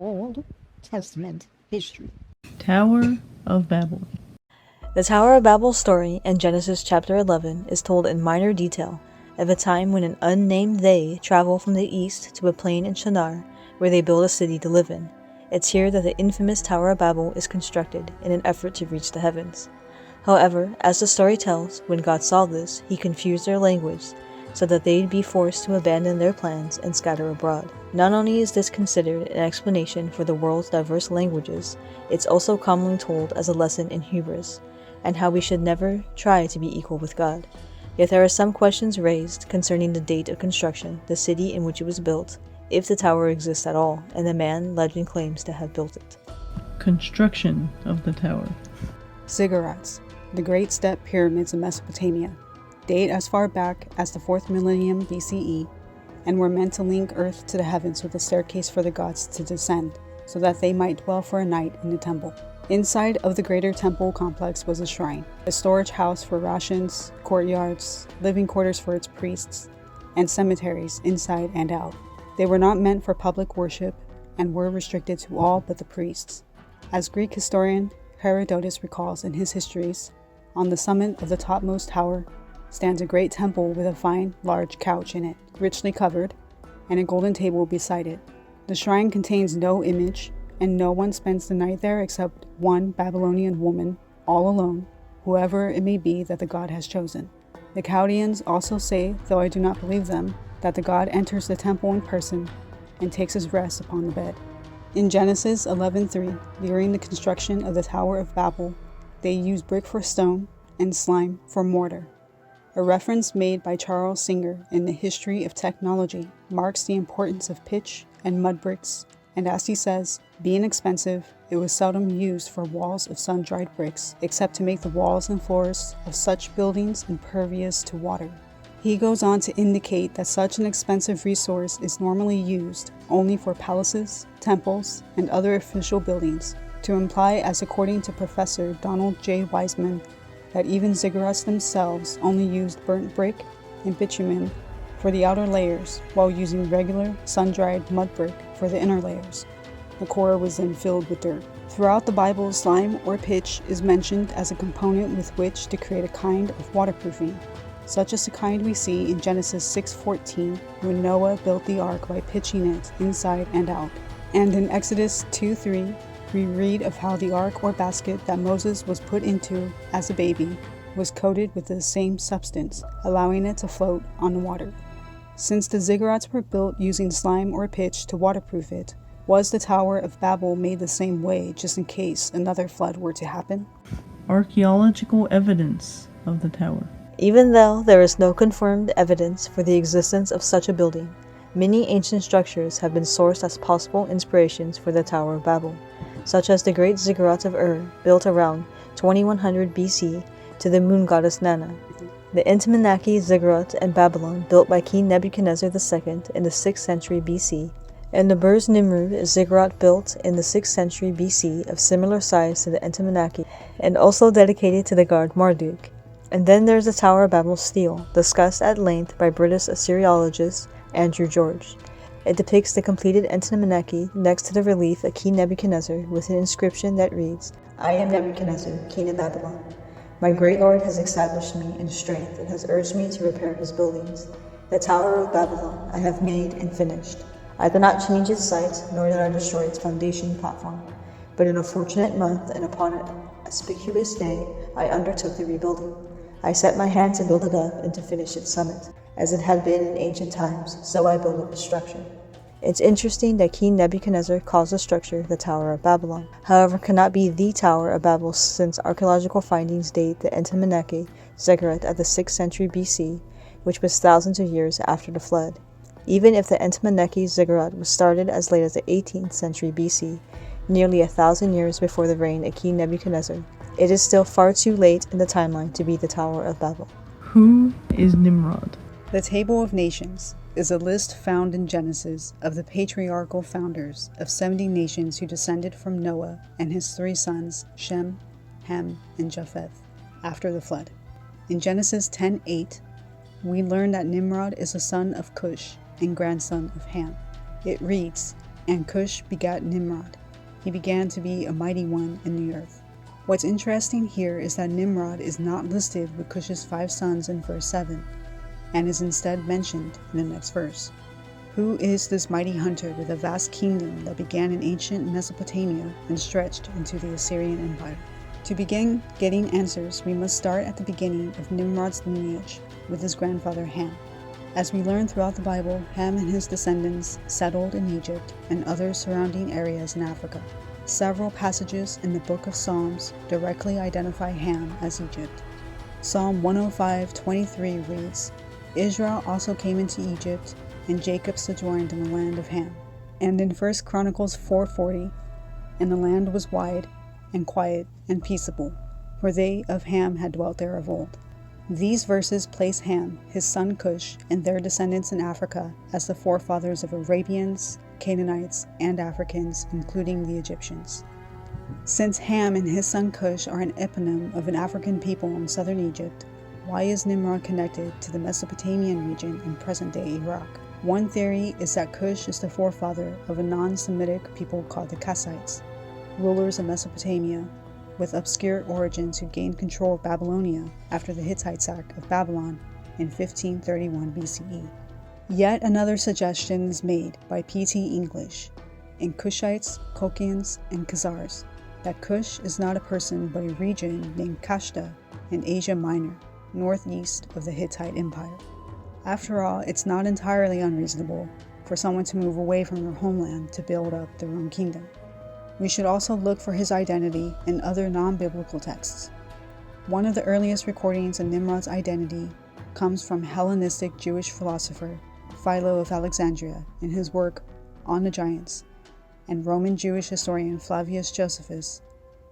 Old Testament history. Tower of Babel. The Tower of Babel's story in Genesis chapter 11 is told in minor detail of a time when an unnamed they travel from the east to a plain in Shinar where they build a city to live in. It's here that the infamous Tower of Babel is constructed in an effort to reach the heavens. However, as the story tells, when God saw this, he confused their language so that they'd be forced to abandon their plans and scatter abroad. Not only is this considered an explanation for the world's diverse languages, it's also commonly told as a lesson in hubris, and how we should never try to be equal with God. Yet there are some questions raised concerning the date of construction, the city in which it was built, if the tower exists at all, and the man legend claims to have built it. Construction of the tower. Ziggurats, the Great Step Pyramids of Mesopotamia, date as far back as the 4th millennium BCE, and were meant to link earth to the heavens with a staircase for the gods to descend, so that they might dwell for a night in the temple. Inside of the greater temple complex was a shrine, a storage house for rations, courtyards, living quarters for its priests, and cemeteries inside and out. They were not meant for public worship and were restricted to all but the priests. As Greek historian Herodotus recalls in his histories, on the summit of the topmost tower stands a great temple with a fine, large couch in it, richly covered, and a golden table beside it. The shrine contains no image, and no one spends the night there except one Babylonian woman, all alone, whoever it may be that the god has chosen. The Chaldeans also say, though I do not believe them, that the god enters the temple in person and takes his rest upon the bed. In Genesis 11:3, during the construction of the Tower of Babel, they used brick for stone and slime for mortar. A reference made by Charles Singer in the History of Technology marks the importance of pitch and mud bricks, and as he says, being expensive, it was seldom used for walls of sun-dried bricks, except to make the walls and floors of such buildings impervious to water. He goes on to indicate that such an expensive resource is normally used only for palaces, temples, and other official buildings, to imply, as according to Professor Donald J. Wiseman, that even ziggurats themselves only used burnt brick and bitumen for the outer layers, while using regular, sun-dried mud brick for the inner layers. The core was then filled with dirt. Throughout the Bible, slime or pitch is mentioned as a component with which to create a kind of waterproofing, such as the kind we see in Genesis 6:14, when Noah built the ark by pitching it inside and out. And in Exodus 2:3, we read of how the ark or basket that Moses was put into as a baby was coated with the same substance, allowing it to float on the water. Since the ziggurats were built using slime or pitch to waterproof it, was the Tower of Babel made the same way just in case another flood were to happen? Archaeological evidence of the tower. Even though there is no confirmed evidence for the existence of such a building, many ancient structures have been sourced as possible inspirations for the Tower of Babel, such as the great ziggurat of Ur, built around 2100 BC to the moon goddess Nana, the Intimanaki ziggurat in Babylon, built by King Nebuchadnezzar II in the 6th century BC, and the Burj Nimrod ziggurat built in the 6th century BC of similar size to the Intimanaki, and also dedicated to the god Marduk. And then there's the Tower of Babel stele, discussed at length by British Assyriologist Andrew George. It depicts the completed Intimanaki next to the relief of King Nebuchadnezzar with an inscription that reads, "I am Nebuchadnezzar, king of Babylon. My great Lord has established me in strength and has urged me to repair his buildings. The Tower of Babylon I have made and finished. I did not change its site, nor did I destroy its foundation platform. But in a fortunate month and upon an auspicious day, I undertook the rebuilding. I set my hand to build it up and to finish its summit. As it had been in ancient times, so I built up the structure." It's interesting that King Nebuchadnezzar calls the structure the Tower of Babylon. However, it cannot be the Tower of Babel, since archaeological findings date the Intimanaki ziggurat at the 6th century BC, which was thousands of years after the flood. Even if the Intimanaki ziggurat was started as late as the 18th century BC, nearly 1,000 years before the reign of King Nebuchadnezzar, it is still far too late in the timeline to be the Tower of Babel. Who is Nimrod? The Table of Nations is a list found in Genesis of the patriarchal founders of 70 nations who descended from Noah and his 3 sons, Shem, Ham, and Japheth, after the flood. In Genesis 10:8, we learn that Nimrod is a son of Cush and grandson of Ham. It reads, And Cush begat Nimrod. He began to be a mighty one in the earth. What's interesting here is that Nimrod is not listed with Cush's 5 sons in verse 7, and is instead mentioned in the next verse. Who is this mighty hunter with a vast kingdom that began in ancient Mesopotamia and stretched into the Assyrian Empire? To begin getting answers, we must start at the beginning of Nimrod's lineage with his grandfather Ham. As we learn throughout the Bible, Ham and his descendants settled in Egypt and other surrounding areas in Africa. Several passages in the book of Psalms directly identify Ham as Egypt. Psalm 105:23 reads, Israel also came into Egypt, and Jacob sojourned in the land of Ham. And in 1 Chronicles 4:40, and the land was wide and quiet and peaceable, for they of Ham had dwelt there of old. These verses place Ham, his son Cush, and their descendants in Africa as the forefathers of Arabians, Canaanites, and Africans, including the Egyptians. Since Ham and his son Cush are an eponym of an African people in southern Egypt, why is Nimrod connected to the Mesopotamian region in present-day Iraq? One theory is that Cush is the forefather of a non-Semitic people called the Kassites, rulers of Mesopotamia, with obscure origins who gained control of Babylonia after the Hittite sack of Babylon in 1531 BCE. Yet another suggestion is made by P.T. English in Cushites, Kokians, and Khazars that Cush is not a person but a region named Kashta in Asia Minor, northeast of the Hittite Empire. After all, it's not entirely unreasonable for someone to move away from their homeland to build up their own kingdom. We should also look for his identity in other non-biblical texts. One of the earliest recordings of Nimrod's identity comes from Hellenistic Jewish philosopher Philo of Alexandria in his work On the Giants, and Roman Jewish historian Flavius Josephus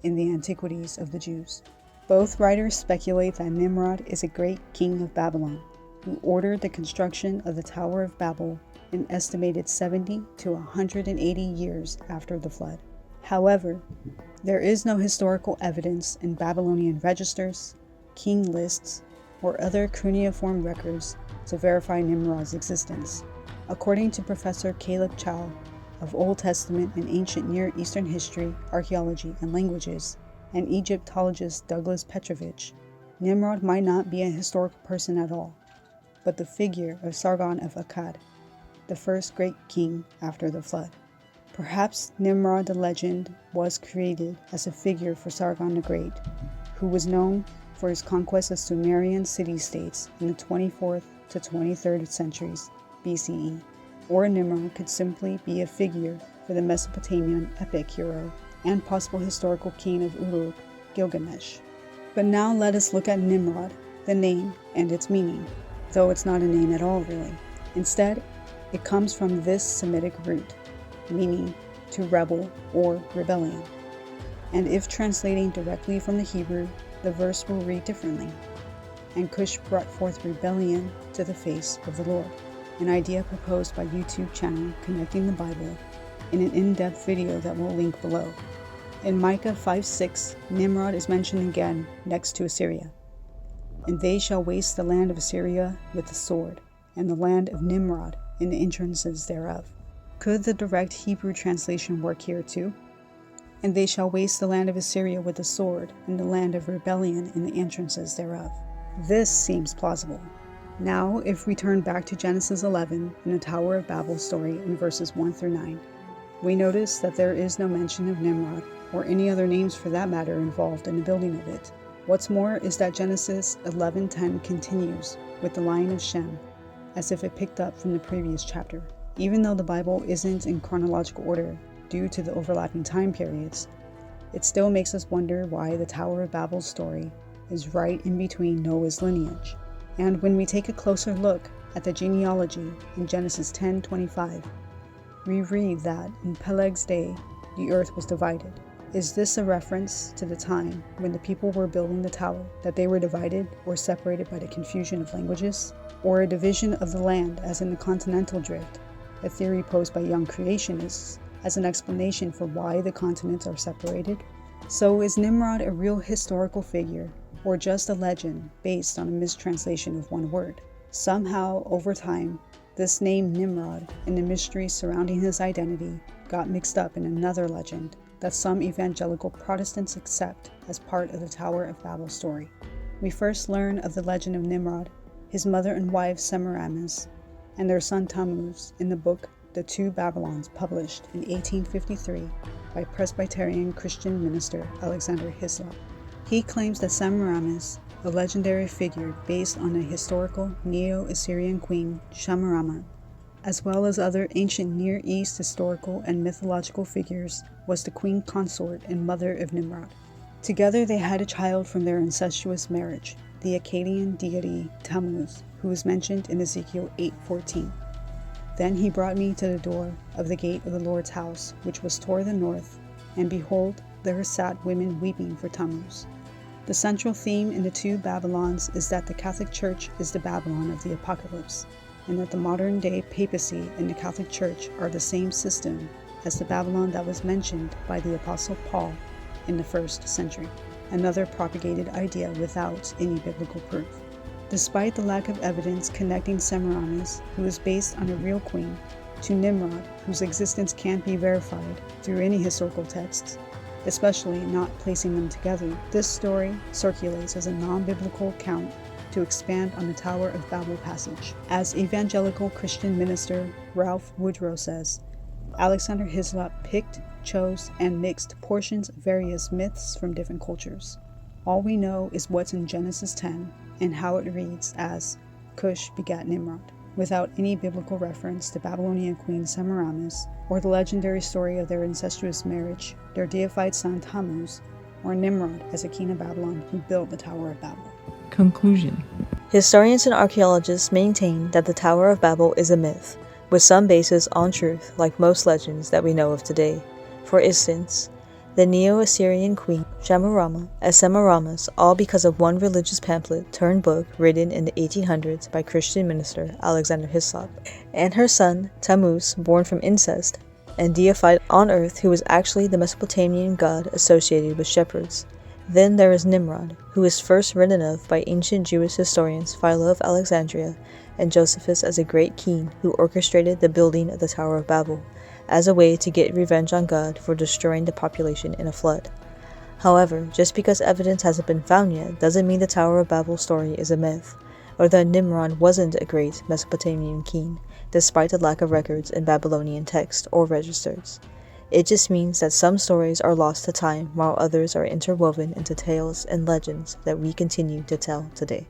in the Antiquities of the Jews. Both writers speculate that Nimrod is a great king of Babylon, who ordered the construction of the Tower of Babel an estimated 70 to 180 years after the flood. However, there is no historical evidence in Babylonian registers, king lists, or other cuneiform records to verify Nimrod's existence. According to Professor Caleb Chow of Old Testament and Ancient Near Eastern History, Archaeology, and Languages, and Egyptologist Douglas Petrovich, Nimrod might not be a historical person at all, but the figure of Sargon of Akkad, the first great king after the flood. Perhaps Nimrod the legend was created as a figure for Sargon the Great, who was known for his conquest of Sumerian city-states in the 24th to 23rd centuries BCE. Or Nimrod could simply be a figure for the Mesopotamian epic hero and possible historical king of Uruk, Gilgamesh. But now let us look at Nimrod, the name, and its meaning, though it's not a name at all really. Instead, it comes from this Semitic root, meaning to rebel or rebellion. And if translating directly from the Hebrew, the verse will read differently. And Cush brought forth rebellion to the face of the Lord, an idea proposed by YouTube channel Connecting the Bible in an in-depth video that we'll link below. In Micah 5:6, Nimrod is mentioned again next to Assyria. And they shall waste the land of Assyria with the sword, and the land of Nimrod in the entrances thereof. Could the direct Hebrew translation work here too? And they shall waste the land of Assyria with the sword, and the land of rebellion in the entrances thereof. This seems plausible. Now, if we turn back to Genesis 11 and the Tower of Babel story in verses 1 through 9, we notice that there is no mention of Nimrod, or any other names for that matter involved in the building of it. What's more is that Genesis 11:10 continues with the line of Shem, as if it picked up from the previous chapter. Even though the Bible isn't in chronological order due to the overlapping time periods, it still makes us wonder why the Tower of Babel story is right in between Noah's lineage. And when we take a closer look at the genealogy in Genesis 10:25, we read that in Peleg's day the earth was divided. Is this a reference to the time when the people were building the tower, that they were divided or separated by the confusion of languages? Or a division of the land as in the continental drift, a theory posed by young creationists as an explanation for why the continents are separated? So is Nimrod a real historical figure, or just a legend based on a mistranslation of one word? Somehow, over time, this name Nimrod and the mysteries surrounding his identity got mixed up in another legend that some evangelical Protestants accept as part of the Tower of Babel story. We first learn of the legend of Nimrod, his mother and wife Semiramis, and their son Tammuz in the book The Two Babylons, published in 1853 by Presbyterian Christian minister Alexander Hislop. He claims that Semiramis, a legendary figure based on a historical Neo-Assyrian queen, Shamarama, as well as other ancient Near East historical and mythological figures, was the queen consort and mother of Nimrod. Together they had a child from their incestuous marriage, the Akkadian deity Tammuz, who is mentioned in Ezekiel 8:14. Then he brought me to the door of the gate of the Lord's house, which was toward the north, and behold, there sat women weeping for Tammuz. The central theme in the two Babylons is that the Catholic Church is the Babylon of the Apocalypse, and that the modern-day papacy and the Catholic Church are the same system as the Babylon that was mentioned by the Apostle Paul in the 1st century, another propagated idea without any biblical proof. Despite the lack of evidence connecting Semiramis, who is based on a real queen, to Nimrod, whose existence can't be verified through any historical texts, especially not placing them together, this story circulates as a non-biblical account to expand on the Tower of Babel passage. As evangelical Christian minister Ralph Woodrow says, Alexander Hislop picked, chose, and mixed portions of various myths from different cultures. All we know is what's in Genesis 10 and how it reads as Cush begat Nimrod, without any biblical reference to Babylonian queen Semiramis, or the legendary story of their incestuous marriage, their deified son Tammuz, or Nimrod as a king of Babylon who built the Tower of Babel. Conclusion. Historians and archaeologists maintain that the Tower of Babel is a myth, with some basis on truth, like most legends that we know of today. For instance, the Neo-Assyrian queen Shamarama as Semiramis, all because of one religious pamphlet turned book written in the 1800s by Christian minister Alexander Hislop, and her son Tammuz, born from incest and deified on earth, who was actually the Mesopotamian god associated with shepherds. Then there is Nimrod, who is first written of by ancient Jewish historians Philo of Alexandria and Josephus as a great king who orchestrated the building of the Tower of Babel, as a way to get revenge on God for destroying the population in a flood. However, just because evidence hasn't been found yet doesn't mean the Tower of Babel story is a myth, or that Nimrod wasn't a great Mesopotamian king, despite the lack of records in Babylonian text or registers. It just means that some stories are lost to time while others are interwoven into tales and legends that we continue to tell today.